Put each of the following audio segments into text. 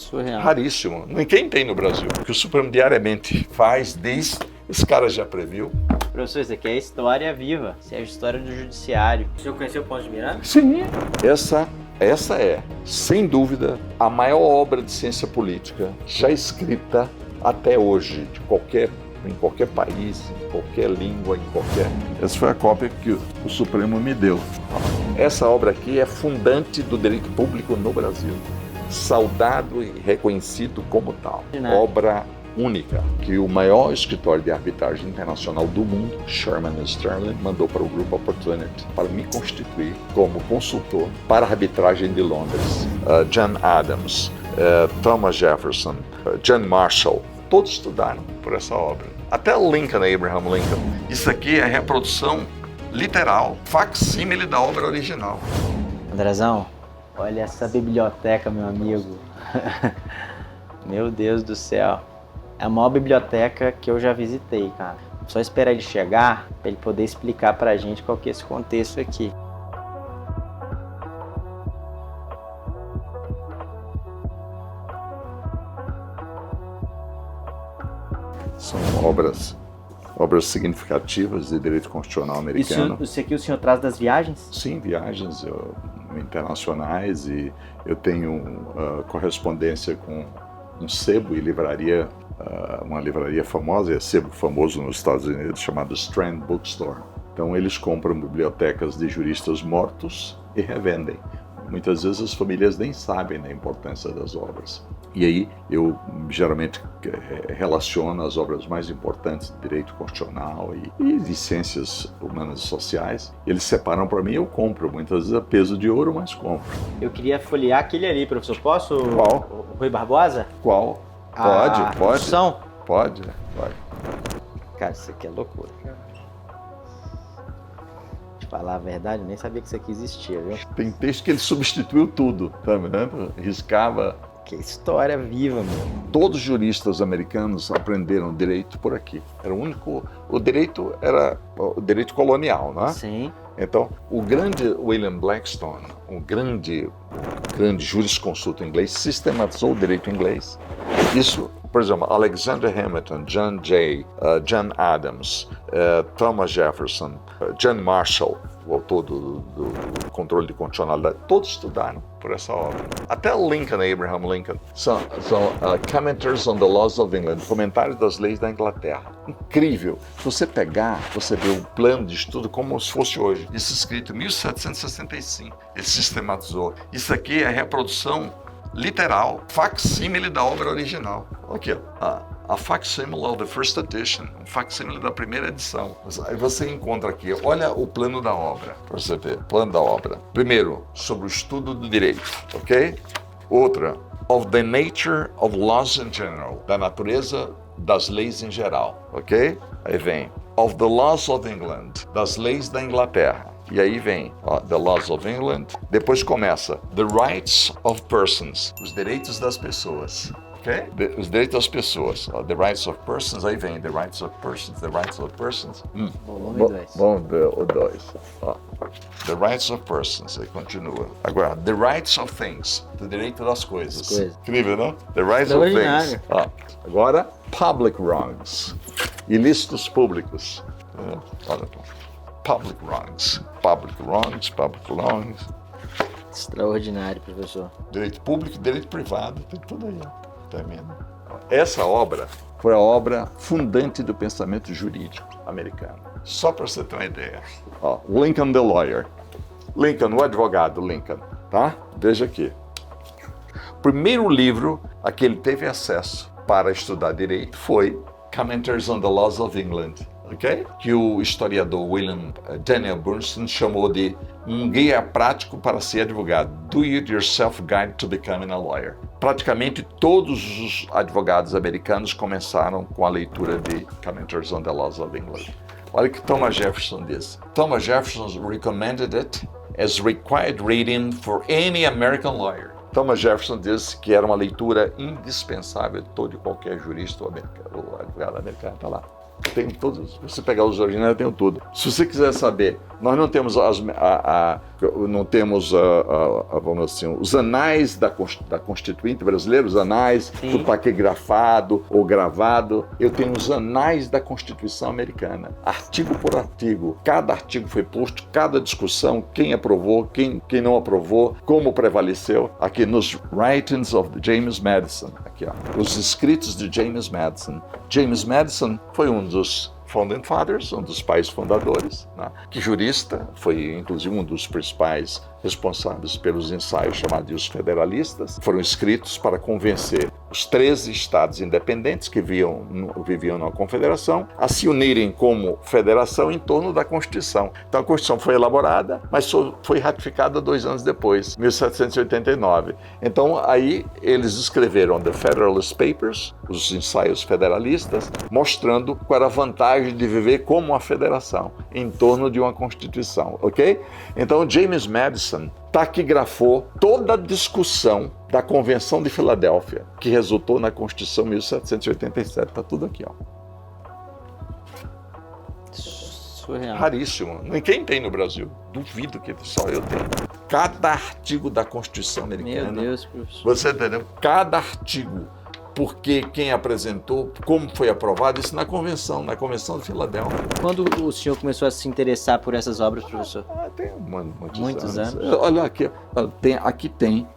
surreal. Raríssimo. Ninguém tem no Brasil. O que o Supremo diariamente faz, diz, esse cara já previu. Professor, isso aqui é história viva. Isso é a história do judiciário. O senhor conheceu o Ponte de Miranda? Sim. Essa é, sem dúvida, a maior obra de ciência política já escrita até hoje, em qualquer país, em qualquer língua, Essa foi a cópia que o Supremo me deu. Essa obra aqui é fundante do direito público no Brasil. Saudado e reconhecido como tal. Obra única, que o maior escritório de arbitragem internacional do mundo, Sherman Sterling, mandou para o Grupo Opportunity para me constituir como consultor para a arbitragem de Londres. John Adams, Thomas Jefferson, John Marshall, todos estudaram por essa obra. Até Lincoln, Abraham Lincoln. Isso aqui é a reprodução literal, facsímile da obra original. Andrezão, olha essa biblioteca, meu amigo. Meu Deus do céu. É a maior biblioteca que eu já visitei, cara. Só esperar ele chegar para ele poder explicar pra gente qual que é esse contexto aqui. São obras significativas de direito constitucional americano. Isso aqui o senhor traz das viagens? Sim, viagens internacionais, e eu tenho correspondência com um sebo e livraria, uma livraria famosa, é sebo famoso nos Estados Unidos, chamado Strand Bookstore. Então eles compram bibliotecas de juristas mortos e revendem. Muitas vezes as famílias nem sabem da importância das obras. E aí eu geralmente relaciono as obras mais importantes de direito constitucional e de ciências humanas e sociais. Eles separam para mim e eu compro. Muitas vezes a peso de ouro, mas compro. Eu queria folhear aquele ali, professor. Posso? Qual? O Rui Barbosa? Qual? Pode. Pode. Cara, isso aqui é loucura. De falar a verdade, eu nem sabia que isso aqui existia, viu? Tem texto que ele substituiu tudo, tá vendo? Riscava. Que história viva, meu. Todos os juristas americanos aprenderam direito por aqui. Era o único. O direito era o direito colonial, não é? Sim. Então, o grande William Blackstone, um grande jurisconsulto inglês, sistematizou o direito inglês. Isso, por exemplo, Alexander Hamilton, John Jay, John Adams, Thomas Jefferson, John Marshall, o autor do controle de constitucionalidade, todos estudaram por essa obra. Até Lincoln, Abraham Lincoln, são Commentaries on the Laws of England, comentários das leis da Inglaterra. Incrível! Se você pegar, você vê o plano de estudo como se fosse hoje. Isso escrito em 1765. Ele sistematizou. Isso aqui é a reprodução literal, facsímile da obra original. Aqui, ó. A facsimile of the first edition, um facsímile da primeira edição. Aí você encontra aqui, olha o plano da obra, para você ver, plano da obra. Primeiro, sobre o estudo do direito, ok? Outra, of the nature of laws in general, da natureza das leis em geral, ok? Aí vem, of the laws of England, das leis da Inglaterra. E aí vem, the laws of England. Depois começa, the rights of persons, os direitos das pessoas. Okay? Os direitos das pessoas. The rights of persons, aí vem the rights of persons, the rights of persons. Vamos ver o 2. The rights of persons, aí continua. Agora, the rights of things, o direito das coisas. Incrível, não? The rights of things. Agora, public wrongs, ilícitos públicos. Olha, public wrongs. Extraordinário, professor. Direito público e direito privado, tem tudo aí. Essa obra foi a obra fundante do pensamento jurídico americano. Só para você ter uma ideia. Lincoln the Lawyer. Lincoln, o advogado Lincoln, tá? Veja aqui. O primeiro livro a que ele teve acesso para estudar direito foi Commentaries on the Laws of England, ok? Que o historiador Daniel Bernstein chamou de um guia prático para ser advogado. Do it yourself guide to becoming a lawyer. Praticamente todos os advogados americanos começaram com a leitura de Commentaries on the Laws of England. Olha o que Thomas Jefferson diz. Thomas Jefferson recommended it as required reading for any American lawyer. Thomas Jefferson disse que era uma leitura indispensável de todo e qualquer jurista ou advogado americano. Tá lá. Tem todos. Se você pegar os originais, eu tenho tudo. Se você quiser saber, nós não temos vamos assim, os anais da Constituinte brasileira, os anais, tudo taquigrafado ou gravado. Eu tenho os anais da Constituição americana, artigo por artigo. Cada artigo foi posto, cada discussão, quem aprovou, quem não aprovou, como prevaleceu. Aqui nos Writings of James Madison, aqui ó, os escritos de James Madison. James Madison foi um dos Founding Fathers, um dos pais fundadores, né? Que jurista, foi inclusive um dos principais responsáveis pelos ensaios chamados de Os Federalistas. Foram escritos para convencer os 13 estados independentes que viviam na Confederação a se unirem como federação em torno da Constituição. Então a Constituição foi elaborada, mas foi ratificada 2 anos depois, 1789. Então aí eles escreveram The Federalist Papers, os ensaios federalistas, mostrando qual era a vantagem de viver como uma federação em torno de uma Constituição, ok? Então James Madison taquigrafou toda a discussão da Convenção de Filadélfia, que resultou na Constituição de 1787. Está tudo aqui, ó. Surreal. Raríssimo. Ninguém tem no Brasil. Duvido que só eu tenho. Cada artigo da Constituição americana. Meu Deus, professor. Você entendeu? Cada artigo. Porque quem apresentou, como foi aprovado, isso na Convenção de Filadélfia. Quando o senhor começou a se interessar por essas obras, professor? Tem Muitos anos. Olha aqui, aqui tem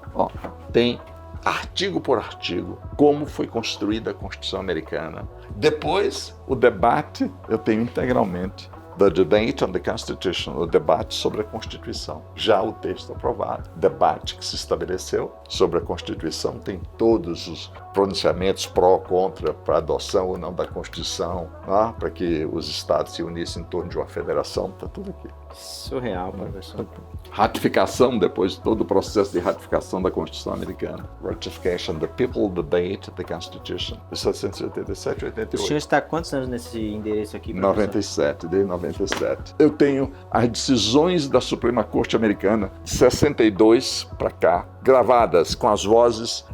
artigo por artigo, como foi construída a Constituição americana. Depois, o debate, eu tenho integralmente. The Debate on the Constitution, o debate sobre a Constituição. Já o texto aprovado, debate que se estabeleceu sobre a Constituição, tem todos os pronunciamentos pró, contra, para adoção ou não da Constituição, né? Para que os estados se unissem em torno de uma federação, está tudo aqui. Surreal, professor. Ratificação, depois de todo o processo de ratificação da Constituição americana. Ratification, the people debate the Constitution, 1787 e 88. O senhor está há quantos anos nesse endereço aqui, professor? 97, desde 97. Eu tenho as decisões da Suprema Corte Americana de 62 para cá, gravadas com as vozes,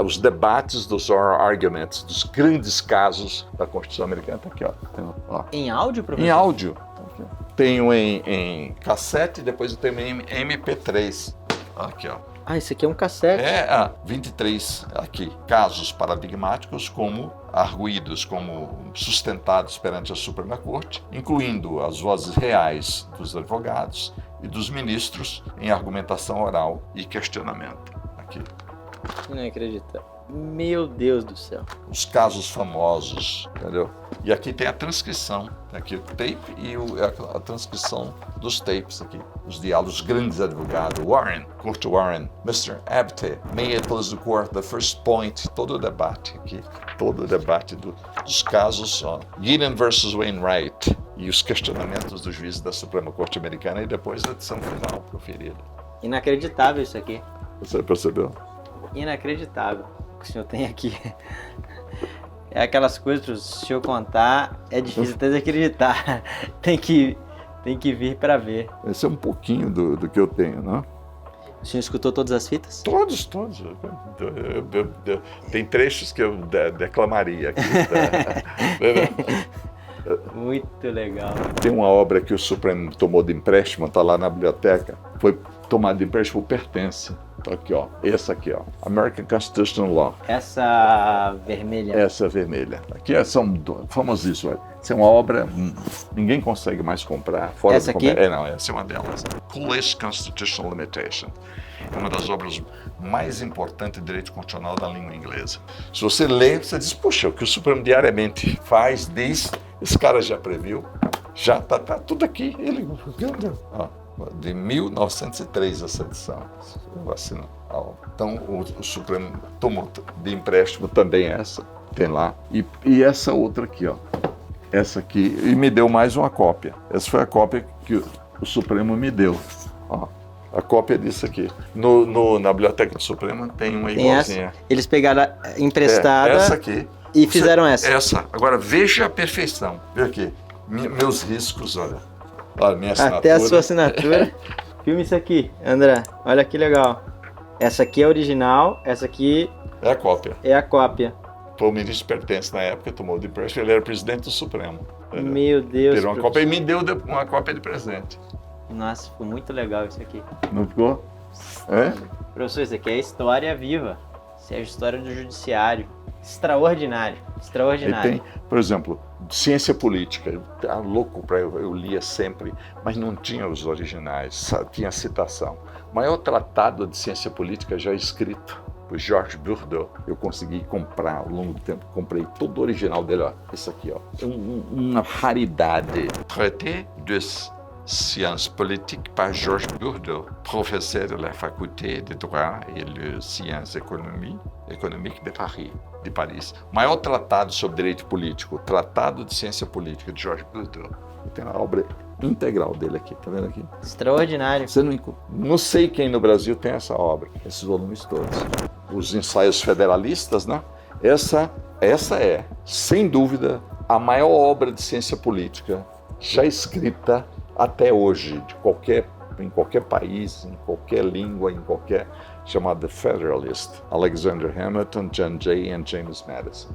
os debates dos oral arguments, dos grandes casos da Constituição americana. Tá aqui, ó. Em áudio, professor? Em áudio. Tá aqui, ó. Tenho em cassete, depois eu tenho em MP3. Aqui, ó. Ah, esse aqui é um cassete. 23 aqui. Casos paradigmáticos como arguídos, como sustentados perante a Suprema Corte, incluindo as vozes reais dos advogados e dos ministros em argumentação oral e questionamento. Aqui. Não acredito. Meu Deus do céu. Os casos famosos, entendeu? E aqui tem a transcrição, aqui o tape e a transcrição dos tapes aqui. Os diálogos, grandes advogados, Warren, Kurt Warren, Mr. Abte, may it please the court, the first point, todo o debate aqui, todo o debate dos casos, ó, Gideon versus Wainwright e os questionamentos dos juízes da Suprema Corte Americana e depois a edição final proferida. Inacreditável isso aqui. Você percebeu? Inacreditável o que o senhor tem aqui. É aquelas coisas que se o senhor contar, é difícil até de acreditar. Tem que vir para ver. Esse é um pouquinho do que eu tenho, né? O senhor escutou todas as fitas? Todos. Tem trechos que eu declamaria aqui. Muito legal. Tem uma obra que o Supremo tomou de empréstimo, está lá na biblioteca. Foi tomado de empréstimo por pertence. Tá aqui, ó. Essa aqui, ó. American Constitutional Law. Essa vermelha. Essa vermelha. Aqui são famosíssimas. Essa é uma obra, ninguém consegue mais comprar. Fora essa do aqui? Essa é uma delas. Police Constitutional Limitation. É uma das obras mais importantes de direito constitucional da língua inglesa. Se você lê, você diz, puxa, o que o Supremo diariamente faz, diz, esse cara já previu, já tá tudo aqui. Ele, ó, de 1903 essa edição. Então o Supremo tomou de empréstimo também essa, tem lá. E essa outra aqui, ó. Essa aqui, e me deu mais uma cópia. Essa foi a cópia que o Supremo me deu. Ó, a cópia disso aqui. Na Biblioteca do Supremo tem uma igualzinha. Eles pegaram emprestada essa aqui. E fizeram essa. Essa. Agora veja a perfeição. Veja aqui. Meus riscos, olha. Olha, minha assinatura. Até a sua assinatura. Filme isso aqui, André. Olha que legal. Essa aqui é a original, essa aqui é a cópia. É a cópia. Foi o ministro Pertence na época, tomou de empréstimo, ele era presidente do Supremo. Meu Deus. Tirou uma cópia e me deu uma cópia de presente. Nossa, ficou muito legal isso aqui. Não ficou? É? Professor, isso aqui é história viva. Isso é a história do judiciário. Extraordinário, E extraordinário. tem, por exemplo, ciência política. Eu estava louco para eu lia sempre, mas não tinha os originais, tinha citação. O maior tratado de ciência política já escrito por Georges Bourdieu. Eu consegui comprar ao longo do tempo, comprei todo o original dele, ó. Esse aqui, ó. Uma raridade. Traité de Sciences politiques par Georges Bourdieu, professeur de la faculté de droit et de sciences économiques de Paris. O maior tratado sobre direito político, Tratado de Ciência Política de Georges Bourdieu. Tem a obra integral dele aqui, tá vendo aqui? Extraordinário. Você não sei quem no Brasil tem essa obra, esses volumes todos. Os ensaios federalistas, né? Essa é, sem dúvida, a maior obra de ciência política já escrita até hoje, em qualquer país, em qualquer língua, chamada The Federalist, Alexander Hamilton, John Jay e James Madison.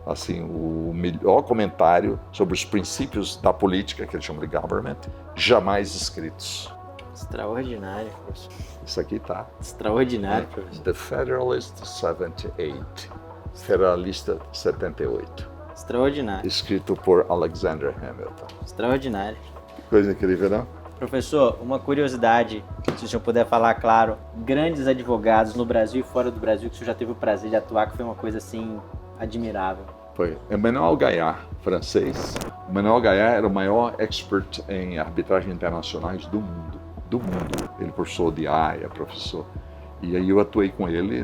Assim, o melhor comentário sobre os princípios da política, que eles chamam de government, jamais escritos. Extraordinário, professor. Isso aqui tá. Extraordinário, professor. The Federalist 78, Federalista 78. Extraordinário. Escrito por Alexander Hamilton. Extraordinário. Coisa incrível, não? Professor, uma curiosidade, se o senhor puder falar, claro, grandes advogados no Brasil e fora do Brasil que o senhor já teve o prazer de atuar, que foi uma coisa assim admirável. Foi. Emmanuel Gaillard, francês. Emmanuel Gaillard era o maior expert em arbitragem internacionais do mundo. Do mundo. Ele é professor de AIA, professor. E aí eu atuei com ele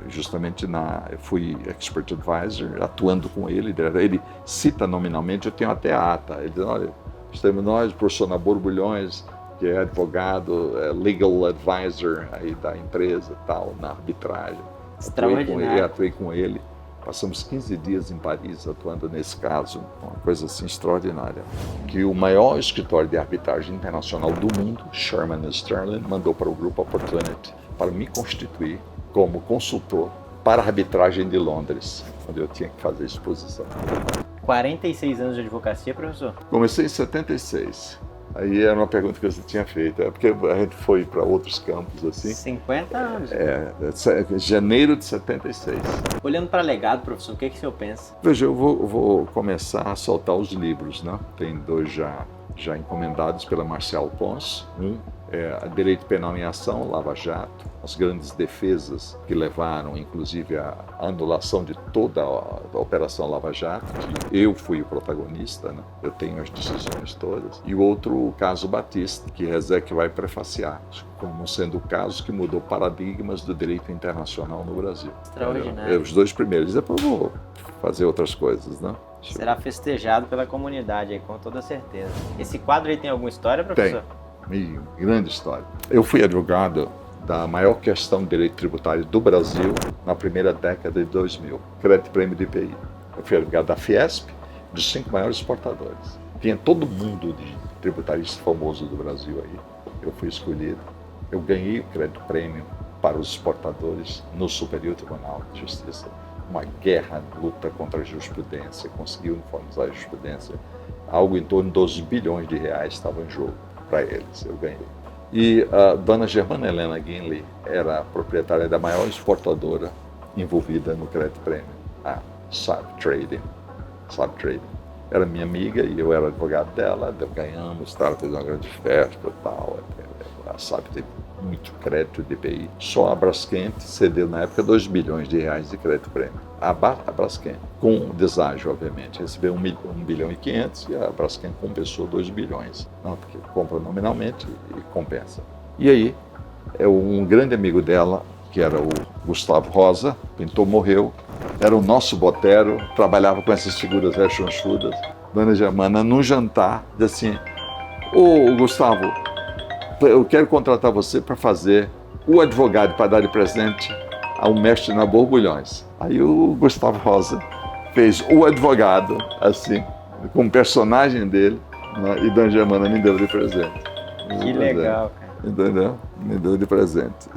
justamente eu fui expert advisor, atuando com ele. Ele cita nominalmente, eu tenho até a ata. Ele diz, olha, estamos nós, o professor Nabor Bulhões, que é advogado, legal advisor aí da empresa tal, na arbitragem. Atuei com ele. Passamos 15 dias em Paris atuando nesse caso, uma coisa assim extraordinária. Que o maior escritório de arbitragem internacional do mundo, Sherman Sterling, mandou para o Grupo Opportunity para me constituir como consultor para a arbitragem de Londres, onde eu tinha que fazer exposição. 46 anos de advocacia, professor? Comecei em 76. Aí era uma pergunta que você tinha feito, porque a gente foi para outros campos assim. 50 anos. Janeiro de 76. Olhando para legado, professor, o que o senhor pensa? Veja, eu vou começar a soltar os livros, né? Tem dois já encomendados pela Marcial Pons. A Direito Penal em Ação, Lava Jato, as grandes defesas que levaram, inclusive, à anulação de toda a Operação Lava Jato, que eu fui o protagonista, né? Eu tenho as decisões todas. E o outro, o caso Batista, que Rezec vai prefaciar, como sendo o caso que mudou paradigmas do direito internacional no Brasil. Extraordinário. Os dois primeiros, depois eu vou fazer outras coisas, né? Será festejado pela comunidade aí, com toda certeza. Esse quadro aí tem alguma história, professor? Tem. Grande história. Eu fui advogado da maior questão de direito tributário do Brasil na primeira década de 2000, crédito prêmio de IPI. Eu fui advogado da Fiesp, dos 5 maiores exportadores. Tinha todo mundo de tributarista famoso do Brasil aí. Eu fui escolhido. Eu ganhei o crédito prêmio para os exportadores no Superior Tribunal de Justiça. Uma guerra, luta contra a jurisprudência, consegui uniformizar a jurisprudência. Algo em torno de 12 bilhões de reais estava em jogo para eles, eu ganhei. E a dona Germana Helena Guinle era a proprietária da maior exportadora envolvida no crédito prêmio, a Saab Trading. Era minha amiga e eu era advogado dela, ganhamos, ela fez uma grande festa e tal. A Saab teve muito crédito de IPI. Só a Braskem cedeu na época 2 bilhões de reais de crédito prêmio. A Braskem, com deságio, obviamente, recebeu 1 bilhão e 500 e a Braskem compensou 2 bilhões. Não, porque compra nominalmente e compensa. E aí, um grande amigo dela, que era o Gustavo Rosa, pintor, morreu, era o nosso botero, trabalhava com essas figuras rechonchudas. Dona Germana, num jantar, disse assim, ô Gustavo, eu quero contratar você para fazer o advogado para dar de presente ao mestre Nabor Bulhões. Aí o Gustavo Rosa fez o advogado, assim, com o personagem dele, né? E Dona Germana me deu de presente. Que legal, cara. Entendeu? Me deu de presente.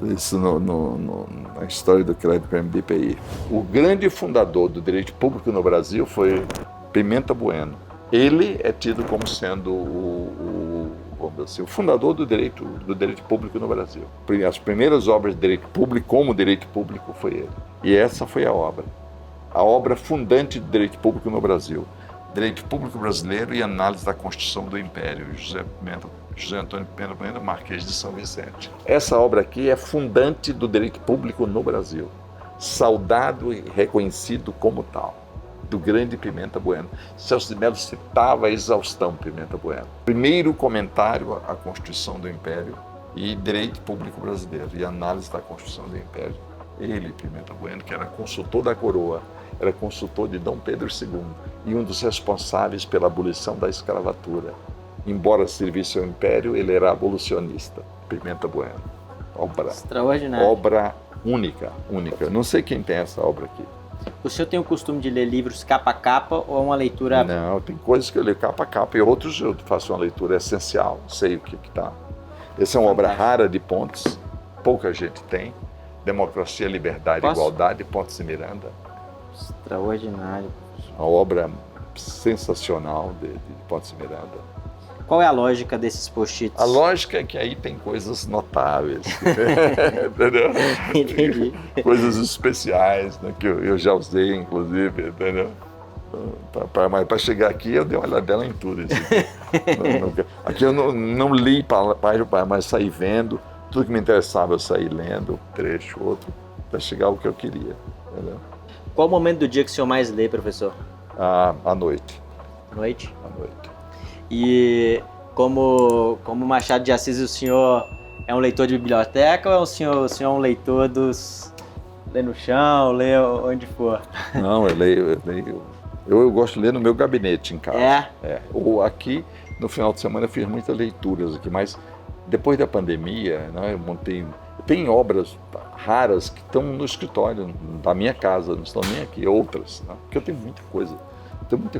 isso na história do crédito PMBPI. O grande fundador do direito público no Brasil foi Pimenta Bueno. Ele é tido como sendo vamos dizer, o fundador do direito público no Brasil. As primeiras obras de direito público, como direito público, foi ele. E essa foi a obra fundante do direito público no Brasil. Direito Público Brasileiro e Análise da Constituição do Império, José Antônio Pimenta Bueno, Marquês de São Vicente. Essa obra aqui é fundante do direito público no Brasil, saudado e reconhecido como tal, do grande Pimenta Bueno. Celso de Mello citava a exaustão Pimenta Bueno. Primeiro comentário à Constituição do Império e Direito Público Brasileiro e Análise da Constituição do Império. Ele, Pimenta Bueno, que era consultor da coroa, era consultor de Dom Pedro II e um dos responsáveis pela abolição da escravatura. Embora servisse ao Império, ele era abolicionista. Pimenta Bueno. Obra extraordinária. Obra única. Não sei quem tem essa obra aqui. O senhor tem o costume de ler livros capa a capa ou é uma leitura... Não, tem coisas que eu leio capa a capa e outros eu faço uma leitura essencial, sei o que está. Essa é uma obra rara de Pontes, pouca gente tem. Democracia, Liberdade e Igualdade, Pontes e Miranda. Extraordinário. Uma obra sensacional de Pontes e Miranda. Qual é a lógica desses post-its? A lógica é que aí tem coisas notáveis, entendeu? Entendi. Coisas especiais, né, que eu já usei, inclusive, entendeu? Mas para chegar aqui eu dei uma olhadela em tudo. Aqui eu não li página, mas saí vendo. Tudo que me interessava eu saí lendo, um trecho, outro, para chegar ao que eu queria. Entendeu? Qual o momento do dia que o senhor mais lê, professor? À noite. Noite? À noite. E como Machado de Assis, o senhor é um leitor de biblioteca ou o senhor é um leitor dos... lê no chão, lê onde for? Não, eu leio. Eu gosto de ler no meu gabinete em casa. Ou aqui, no final de semana, eu fiz muitas leituras aqui, mas depois da pandemia, né, eu montei... Tem obras raras que estão no escritório da minha casa, não estão nem aqui, outras, né? Porque eu tenho muita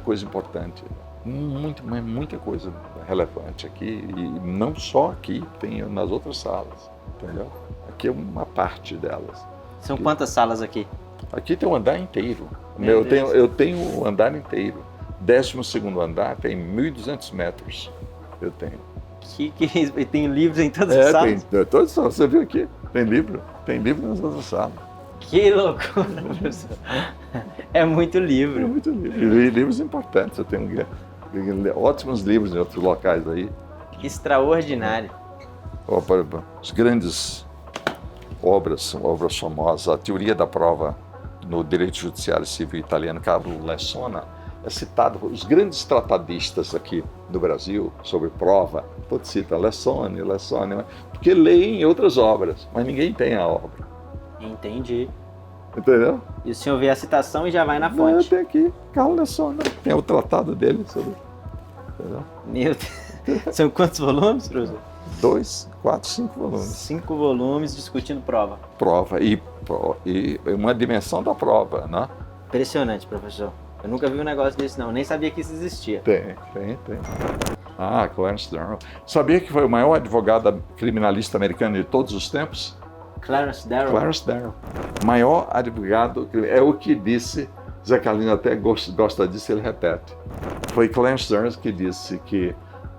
coisa importante, muita coisa relevante aqui, e não só aqui, tem nas outras salas, entendeu? Aqui é uma parte delas. São quantas salas aqui? Aqui tem um andar inteiro. Eu tenho um andar inteiro. 12º andar tem 1.200 metros. Eu tenho. E tem livros em todas as salas? Tem todas as salas. Você viu aqui? Tem livro nas outras salas. Que loucura, professor. É muito livro. É muito livro. E livros importantes. Eu tenho ótimos livros em outros locais aí. Que extraordinário. As grandes obras famosas. A teoria da prova no direito judiciário civil italiano, Carlo Lessona, é citado os grandes tratadistas aqui do Brasil sobre prova, todos citam Lessone, porque leem outras obras, mas ninguém tem a obra. Entendi. Entendeu? E o senhor vê a citação e já vai na fonte. Tem aqui, Carlo Lessone, tem o tratado dele sobre... Entendeu? Meu Deus. São quantos volumes, professor? 2, 4, 5 volumes. 5 volumes discutindo prova. Prova e uma dimensão da prova, né? Impressionante, professor. Eu nunca vi um negócio desse, não. Eu nem sabia que isso existia. Tem. Clarence Darrow. Sabia que foi o maior advogado criminalista americano de todos os tempos? Clarence Darrow? Clarence Darrow. Maior advogado, é o que disse, Zé Carlinhos até gosta disso, ele repete. Foi Clarence Darrow que disse que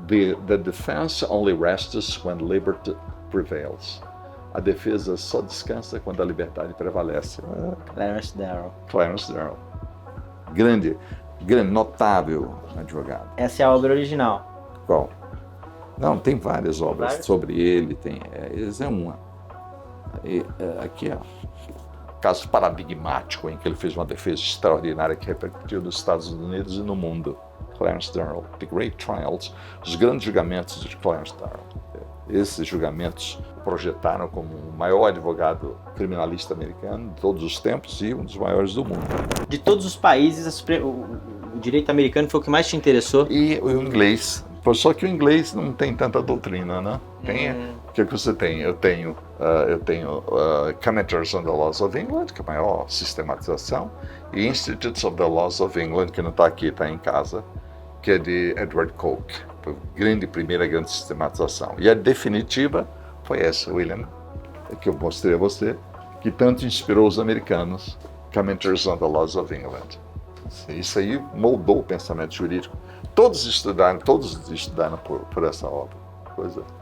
the defense only rests when liberty prevails. A defesa só descansa quando a liberdade prevalece. Clarence Darrow. Clarence Darrow. Grande, notável advogado. Essa é a obra original. Qual? Não, tem várias obras sobre ele. Essa é uma. Aqui é caso paradigmático em que ele fez uma defesa extraordinária que repercutiu nos Estados Unidos e no mundo. Clarence Darrow, The Great Trials, os grandes julgamentos de Clarence Darrow. Esses julgamentos o projetaram como o maior advogado criminalista americano de todos os tempos e um dos maiores do mundo. De todos os países, o direito americano foi o que mais te interessou? E o inglês. Só que o inglês não tem tanta doutrina, né? O que você tem? Eu tenho Commentaries on the Laws of England, que é a maior sistematização, e Institutes of the Laws of England, que não está aqui, está em casa, que é de Edward Coke. Foi a primeira grande sistematização. E a definitiva foi essa, William que eu mostrei a você, que tanto inspirou os americanos, Commenters on the Laws of England. Isso aí moldou o pensamento jurídico. Todos estudaram por essa obra.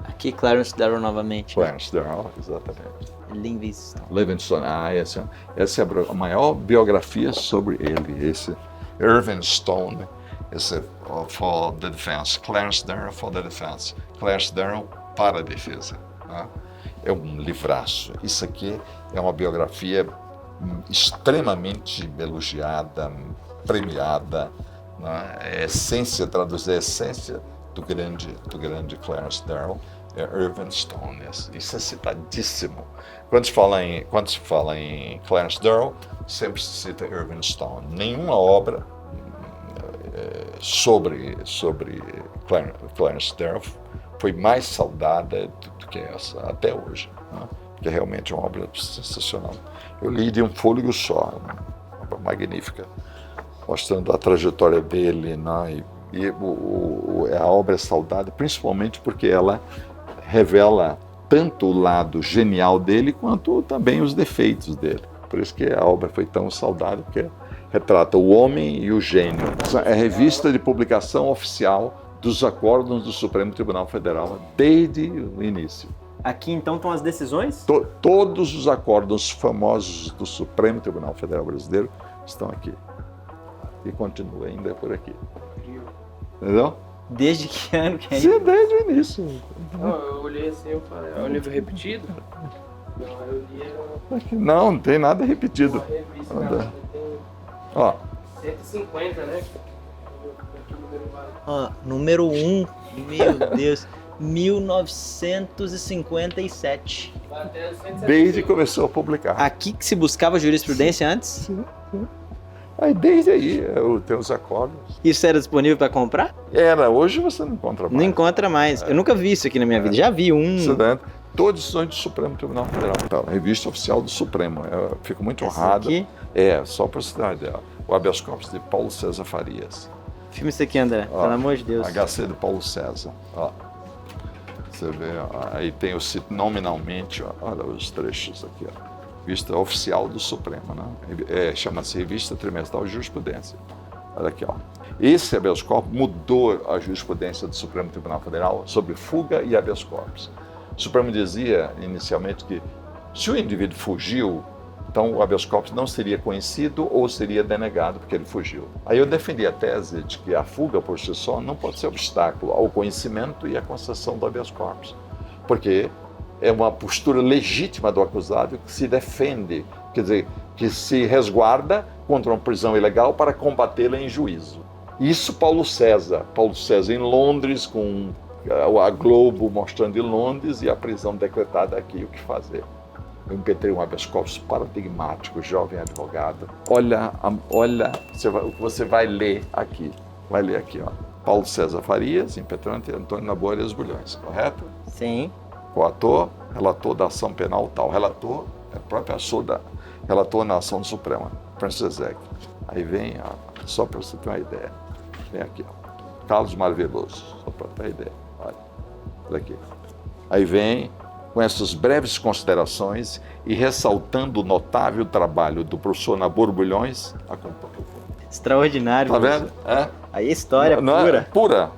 Aqui Clarence Darrow novamente. Clarence Darrow, exatamente. Livingstone. Essa é a maior biografia sobre ele. Esse Irvingstone, esse for the defense. Clarence Darrow for the defense. Clarence Darrow para a defesa. Né? É um livraço. Isso aqui é uma biografia extremamente elogiada, premiada. Né? Traduzir a essência do grande Clarence Darrow é Irvingstone. Isso é citadíssimo. Quando se fala em Clarence Darrow, sempre se cita Irvingstone. Nenhuma obra sobre Clarence Darrow foi mais saudada do que essa, até hoje. Né? Porque realmente é uma obra sensacional. Eu li de um fôlego só, uma obra magnífica, mostrando a trajetória dele, né? A obra é saudada principalmente porque ela revela tanto o lado genial dele quanto também os defeitos dele. Por isso que a obra foi tão saudada, porque retrata o homem e o gênio. É a revista de publicação oficial dos acórdãos do Supremo Tribunal Federal desde o início. Aqui então estão as decisões? Todos os acórdãos famosos do Supremo Tribunal Federal Brasileiro estão aqui. E continua ainda por aqui. Entendeu? Desde que ano que é isso? Sim, desde o início. Não, eu olhei assim, eu falei, é um livro repetido? Não, eu li não tem nada repetido. uma revista, cara, tem Ó, 150, né? Ó, número 1, meu Deus, 1957. Vai até 170. desde que começou a publicar. Aqui que se buscava jurisprudência antes? Sim. Aí desde aí tem os acordos. Isso era disponível para comprar? Hoje você não encontra mais. Não encontra mais. Eu nunca vi isso aqui na minha vida. Já vi um. Estudante, todos são do Supremo Tribunal Federal. Então, a revista oficial do Supremo. Eu fico muito honrado. Aqui? Só por cidade dela. O habeas corpus de Paulo César Farias. Filma isso aqui, André. Pelo amor de Deus. HC de Paulo César. Ó. Você vê, ó, aí tem o cito nominalmente, ó, olha os trechos aqui, ó. Revista oficial do Supremo, né? Chama-se Revista Trimestral de Jurisprudência. Olha aqui, ó. Esse habeas corpus mudou a jurisprudência do Supremo Tribunal Federal sobre fuga e habeas corpus. O Supremo dizia inicialmente que se o indivíduo fugiu, então o habeas corpus não seria conhecido ou seria denegado porque ele fugiu. Aí eu defendi a tese de que a fuga por si só não pode ser obstáculo ao conhecimento e à concessão do habeas corpus, porque é uma postura legítima do acusado que se defende, quer dizer, que se resguarda contra uma prisão ilegal para combatê-la em juízo. Isso Paulo César em Londres, com a Globo mostrando em Londres e a prisão decretada aqui, o que fazer? Eu impetrei um habeas corpus paradigmático, jovem advogado. Olha o que você vai ler aqui. Vai ler aqui, ó. Paulo César Farias, impetrante Antônio Naboa Arias Bulhões, correto? Sim. Coator, relator da ação penal tal. Relator, é próprio relator na ação do Supremo, Francis Zeg. Aí vem, ó, só para você ter uma ideia. Vem aqui, ó. Carlos Marveloso, só para ter uma ideia. Olha aqui. Aí vem, com essas breves considerações e ressaltando o notável trabalho do professor Naboa Bulhões, acompanha. Extraordinário. Tá vendo? Aí a história não, pura. Pura.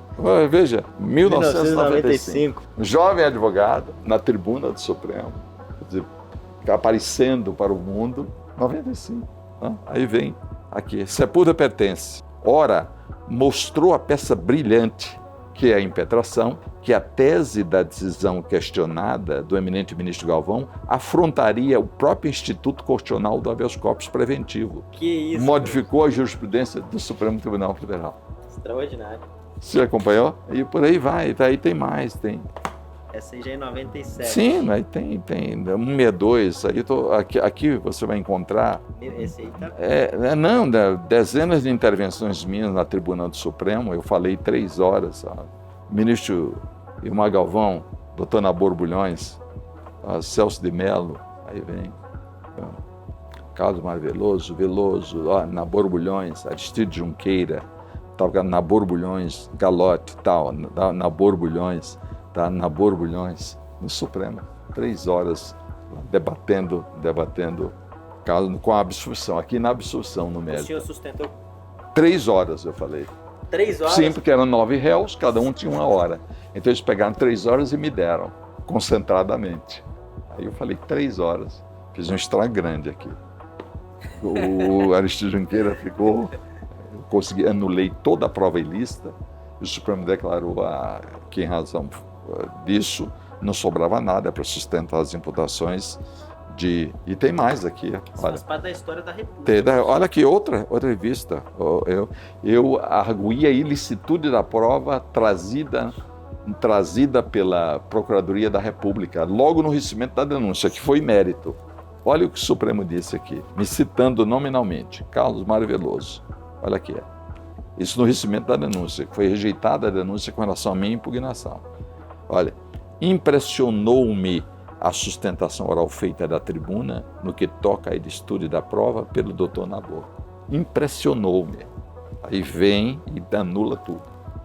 Veja, 1995. 1995. Jovem advogado na tribuna do Supremo, quer dizer, aparecendo para o mundo, 95. Né? Aí vem aqui, Sepúlveda pertence. Ora, mostrou a peça brilhante que é a impetração, que a tese da decisão questionada do eminente ministro Galvão afrontaria o próprio Instituto Constitucional do habeas corpus preventivo. Que isso? Modificou a jurisprudência do Supremo Tribunal Federal. Extraordinário. Você acompanhou? E por aí vai, aí tem mais, tem. Essa aí já é 97. Sim, aí tem 162, aí aqui você vai encontrar Esse aí tá... dezenas de intervenções minhas na Tribuna do Supremo, eu falei 3 horas, ó. Ministro Ilmar Galvão, doutor Naboa Bulhões, Celso de Mello, aí vem, Carlos Marveloso, Naboa Bulhões, Aristides Junqueira, Naboa Bulhões, Galotti, Naboa Bulhões, Naboa Bulhões, no Supremo, 3 horas debatendo caso com a absolução, aqui na absolução no O mérito. senhor sustentou 3 horas, eu falei. 3 horas? Sim, porque eram 9 réus, cada um tinha 1 hora. Então eles pegaram 3 horas e me deram, concentradamente. Aí eu falei 3 horas, fiz um estrago grande aqui. O Aristides Junqueira ficou, eu consegui, anulei toda a prova ilícita, e o Supremo declarou que em razão disso não sobrava nada para sustentar as imputações e tem mais aqui. Isso Olha. faz parte da história da República. Olha aqui, outra revista. Eu arguí a ilicitude da prova trazida pela Procuradoria da República, logo no recebimento da denúncia, que foi mérito. Olha o que o Supremo disse aqui, me citando nominalmente, Carlos Mário Veloso. Olha aqui. Isso no recebimento da denúncia, que foi rejeitada a denúncia com relação à minha impugnação. Olha, impressionou-me a sustentação oral feita da tribuna no que toca à ilicitude da prova pelo doutor Nabuco. Impressionou-me. Aí vem e anula tudo.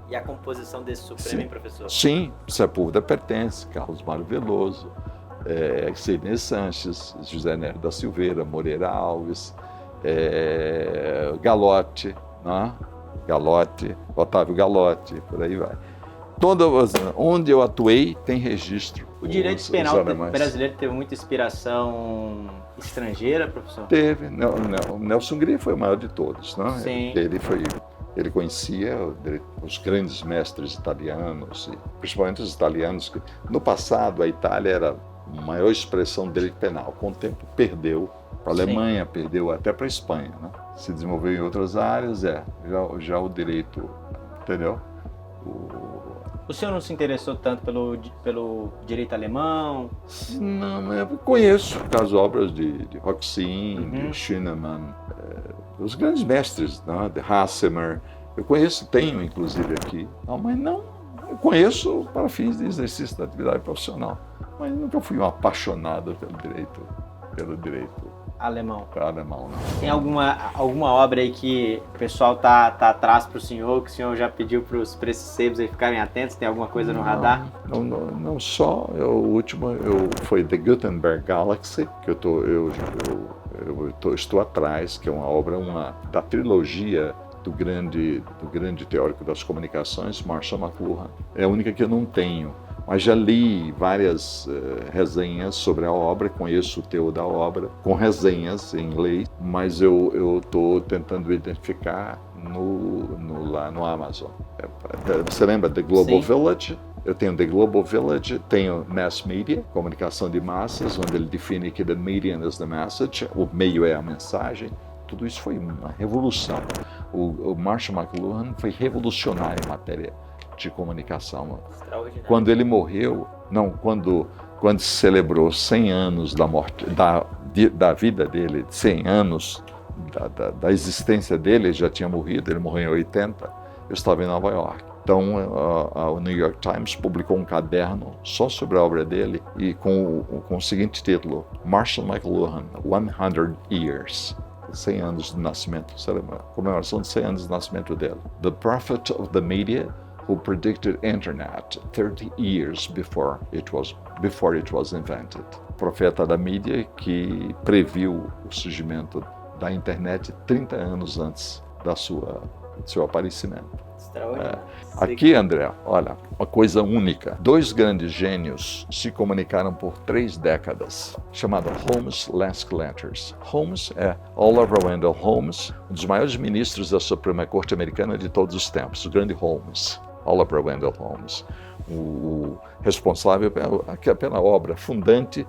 E a composição desse Supremo, hein, professor? Sim, Sepúlveda pertence, Carlos Mário Veloso, Sidney Sanches, José Nery da Silveira, Moreira Alves, Galotti, né? Otávio Galotti, por aí vai. Onde eu atuei tem registro. O direito penal brasileiro teve muita inspiração estrangeira, professor? Teve. O Nelson Grilli foi o maior de todos, né? Sim. Ele conhecia os grandes mestres italianos, principalmente os italianos, que no passado a Itália era a maior expressão do direito penal. Com o tempo perdeu para a Alemanha, Sim. perdeu até para a Espanha, né? Se desenvolveu em outras áreas, já o direito, entendeu? O senhor não se interessou tanto pelo direito alemão? Não, eu conheço as obras de Roxin, de Schünemann, os grandes mestres, né, de Hassemer. Eu conheço, tenho inclusive aqui, mas não, eu conheço para fins de exercício da atividade profissional, mas nunca fui um apaixonado pelo direito Alemão. alemão. Não. Tem alguma obra aí que o pessoal tá atrás para o senhor, que o senhor já pediu para os sebos aí ficarem atentos? Tem alguma coisa no radar? Não só. O último foi The Gutenberg Galaxy, que eu estou atrás, que é uma obra da trilogia do grande teórico das comunicações, Marshall McLuhan. É a única que eu não tenho. Mas já li várias resenhas sobre a obra, conheço o teor da obra, com resenhas em inglês, mas eu estou tentando identificar lá no Amazon. Você lembra The Global Sim. Village? Eu tenho The Global Village, tenho Mass Media, comunicação de massas, onde ele define que the medium is the message, o meio é a mensagem. Tudo isso foi uma revolução. O Marshall McLuhan foi revolucionário em matéria de comunicação. Quando ele morreu, quando se celebrou 100 anos da morte, da vida dele, 100 anos da existência dele, ele já tinha morrido, ele morreu em 80, eu estava em Nova York. Então, o New York Times publicou um caderno só sobre a obra dele e com o seguinte título, Marshall McLuhan, 100 Years. 100 anos do nascimento, comemoração de 100 anos do nascimento dele. The Prophet of the Media who predicted internet 30 years before it was invented. Profeta da mídia que previu o surgimento da internet 30 anos antes do seu aparecimento. Aqui, André, olha, uma coisa única. 2 grandes gênios se comunicaram por 3 décadas, chamado Holmes-Lask Letters. Holmes é Oliver Wendell Holmes, um dos maiores ministros da Suprema Corte Americana de todos os tempos, o grande Holmes. Oliver Wendell Holmes, o responsável pela obra fundante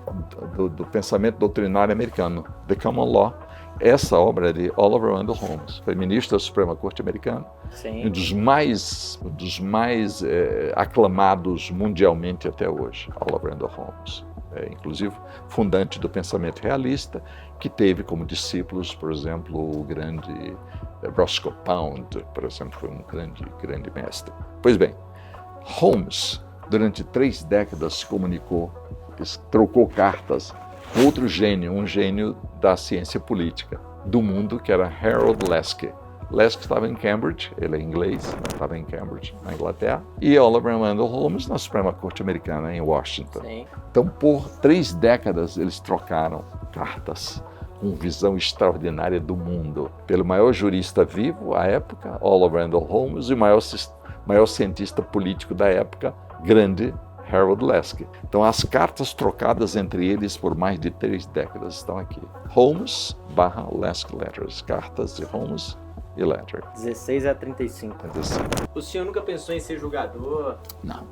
do pensamento doutrinário americano, The Common Law. Essa obra é de Oliver Wendell Holmes, foi ministro da Suprema Corte Americana, Sim. um dos mais aclamados mundialmente até hoje, Oliver Wendell Holmes. Inclusive fundante do pensamento realista, que teve como discípulos, por exemplo, o grande Roscoe Pound, por exemplo, foi um grande mestre. Pois bem, Holmes, durante 3 décadas, se comunicou, trocou cartas com outro gênio, um gênio da ciência política do mundo, que era Harold Laski. Lesk estava em Cambridge, ele é inglês, estava em Cambridge, na Inglaterra, e Oliver Wendell Holmes na Suprema Corte Americana, em Washington. Sim. Então, por 3 décadas, eles trocaram cartas com visão extraordinária do mundo. Pelo maior jurista vivo à época, Oliver Wendell Holmes, e o maior cientista político da época, grande Harold Lesk. Então, as cartas trocadas entre eles por mais de 3 décadas estão aqui. Holmes / Lesk Letters. Cartas de Holmes e Letter. 16 a 35. O senhor nunca pensou em ser julgador? Não.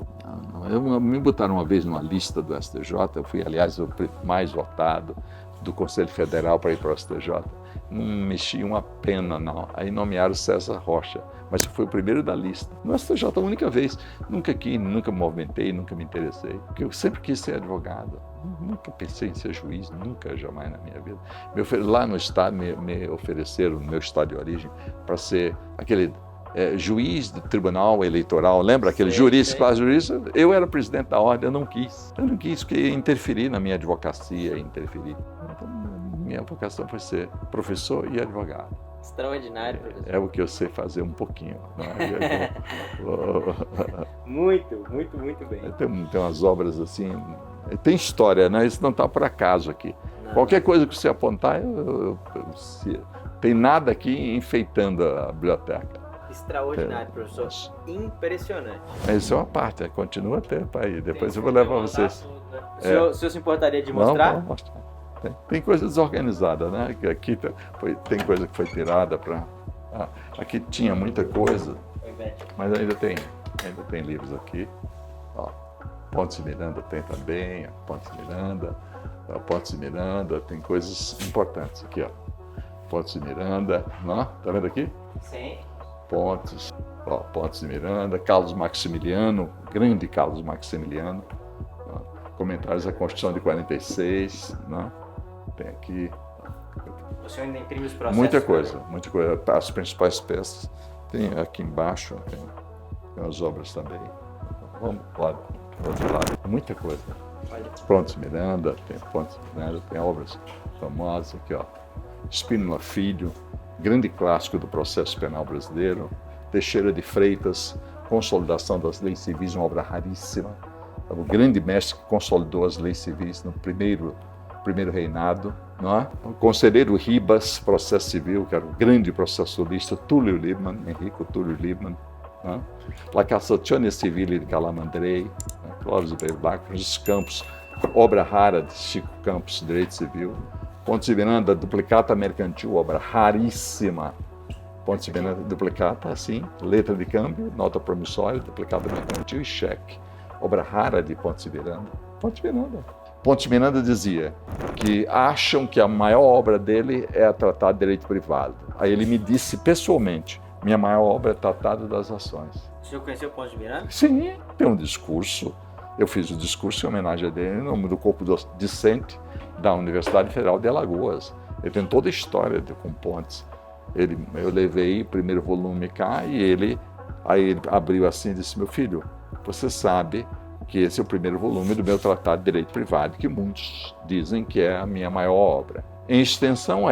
Me botaram uma vez numa lista do STJ, eu fui, aliás, o mais votado do Conselho Federal para ir para o STJ. Não mexi uma pena, não. Aí nomearam César Rocha, mas eu fui o primeiro da lista. No STJ, a única vez. Nunca quis, nunca me movimentei, nunca me interessei. Porque eu sempre quis ser advogado. Nunca pensei em ser juiz, nunca, jamais na minha vida. Lá no estado, me ofereceram, no meu estado de origem, para ser aquele juiz do Tribunal Eleitoral. Lembra aquele juiz, quase juiz? Eu era presidente da ordem, eu não quis. Eu não quis, porque ia interferir na minha advocacia, interferir. Então, minha vocação foi ser professor e advogado. Extraordinário, professor. É o que eu sei fazer um pouquinho. Não é? Muito bem. Tem umas obras assim, tem história, né? Isso não está por acaso aqui. Não. Qualquer coisa que você apontar, tem nada aqui enfeitando a biblioteca. Extraordinário, professor. Impressionante. Isso é uma parte, continua a ter para aí. Depois eu vou levar vocês. Tudo, né? O senhor se importaria de mostrar? Não, vou mostrar. Tem coisa desorganizada, né? Aqui tem coisa que foi tirada para. Aqui tinha muita coisa, mas ainda tem livros aqui. Ó, Pontes Miranda tem também, Pontes Miranda, tem coisas importantes aqui, ó. Pontes Miranda, não? Tá vendo aqui? Sim. Pontes Miranda, Carlos Maximiliano, grande Carlos Maximiliano, ó. Comentários da Constituição de 46, não? Tem aqui. O senhor ainda imprime os processos? Muita coisa. As principais peças tem aqui embaixo, tem as obras também. Vamos lá do outro lado. Muita coisa. Pontes Miranda, tem obras famosas aqui, ó. Spínola Filho, grande clássico do processo penal brasileiro. Teixeira de Freitas, Consolidação das Leis Civis, uma obra raríssima. O grande mestre que consolidou as leis civis no primeiro reinado, não é? O conselheiro Ribas, processo civil, que era o grande processualista, Enrico Túlio Liebmann, é? La Cassazione Civile de Calamandrei, Clóvis Berbach, Francisco Campos, obra rara de Chico Campos, Direito Civil. Pontes Miranda, Duplicata Mercantil, obra raríssima. Pontes Miranda, Duplicata, assim, letra de câmbio, nota promissória, Duplicata Mercantil e cheque. Obra rara de Pontes Miranda. Pontes Miranda dizia que acham que a maior obra dele é a Tratado de Direito Privado. Aí ele me disse pessoalmente, minha maior obra é Tratado das Ações. O senhor conheceu Pontes Miranda? Sim, tem um discurso. Eu fiz o discurso em homenagem a ele, em nome do corpo docente da Universidade Federal de Alagoas. Ele tem toda a história com Pontes. Eu levei o primeiro volume cá e ele abriu assim e disse, meu filho, você sabe que esse é o primeiro volume do meu Tratado de Direito Privado, que muitos dizem que é a minha maior obra. Em extensão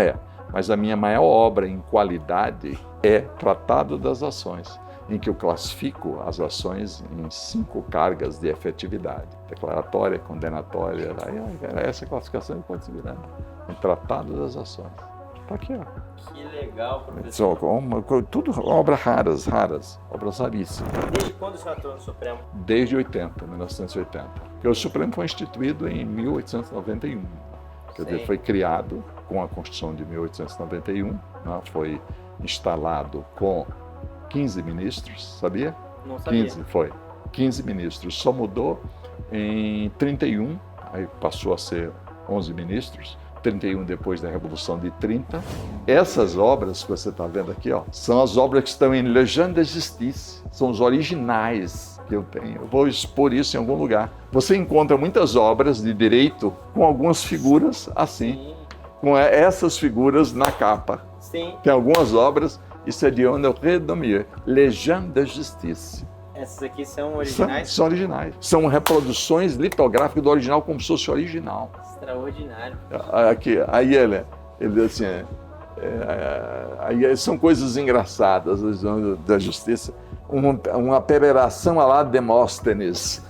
mas a minha maior obra em qualidade é Tratado das Ações, em que eu classifico as ações em 5 cargas de efetividade. Declaratória, condenatória, essa classificação pode se virar em Tratado das Ações. Está aqui, ó. Que legal, professor. Tudo obras raras, obras raríssimas. Desde quando o senhor atua no Supremo? Desde 1980. Porque o Supremo foi instituído em 1891. Quer dizer, foi criado com a Constituição de 1891, né? Foi instalado com 15 ministros, sabia? Não sabia. 15 ministros. Só mudou em 31, aí passou a ser 11 ministros. 31 depois da Revolução de 30. Essas obras que você está vendo aqui, ó, são as obras que estão em Legende de Justice, são os originais que eu tenho. Eu vou expor isso em algum lugar. Você encontra muitas obras de direito com algumas figuras assim, sim, com essas figuras na capa. Sim. Tem algumas obras, isso é de Honoré Daumier, Legende de Justice. Essas aqui são originais? São originais. São reproduções litográficas do original como se fosse original. Extraordinário. Aqui, aí ele diz assim, Aí são coisas engraçadas da justiça. Uma pereiração à lá Demóstenes.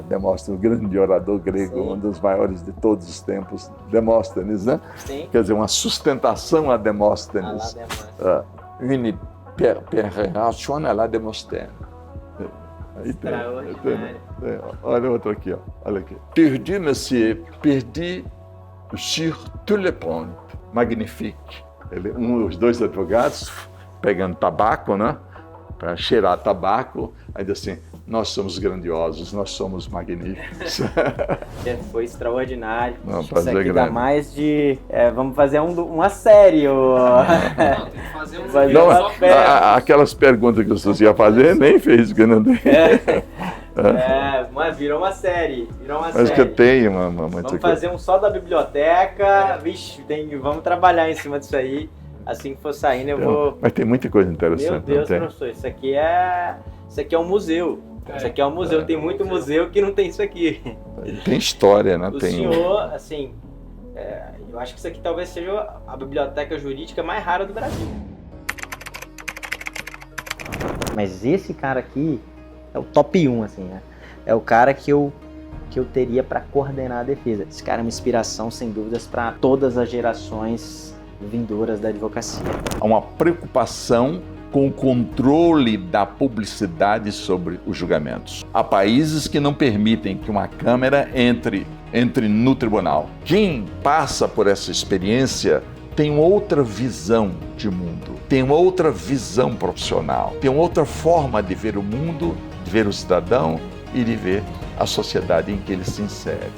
Demóstenes, o grande orador grego, Sim. um dos maiores de todos os tempos, Demóstenes, né? Sim. Quer dizer, uma sustentação a Demóstenes. Une pereiração à lá Demóstenes. Aí tem, olha outro aqui, ó. Olha aqui. Perdi, monsieur, perdi sur tous les ponts. Magnifique. Os dois advogados pegando tabaco, né? Para cheirar tabaco, aí diz assim: nós somos grandiosos, nós somos magníficos. Foi extraordinário. Não, Isso prazer aqui dá grande. mais de... vamos fazer uma série. Não, tem que fazer um Fazer Não, uma só festa. aquelas perguntas que você ia fazer, nem fez, Grande. Mas virou uma série. Mas que tem uma Vamos fazer um só da biblioteca. Vixe, vamos trabalhar em cima disso aí. Assim que for saindo, eu vou... Mas tem muita coisa interessante. Meu Deus, não tem? professor, isso aqui é um museu. Isso aqui é um museu. Tem muito museu que não tem isso aqui. Tem história, né? O Tem senhor, assim, eu acho que isso aqui talvez seja a biblioteca jurídica mais rara do Brasil. Mas esse cara aqui é o top 1, assim, né? É o cara que eu teria para coordenar a defesa. Esse cara é uma inspiração, sem dúvidas, para todas as gerações vindouras da advocacia. Há uma preocupação com o controle da publicidade sobre os julgamentos. Há países que não permitem que uma câmera entre no tribunal. Quem passa por essa experiência tem outra visão de mundo, tem outra visão profissional, tem outra forma de ver o mundo, de ver o cidadão e de ver a sociedade em que ele se insere.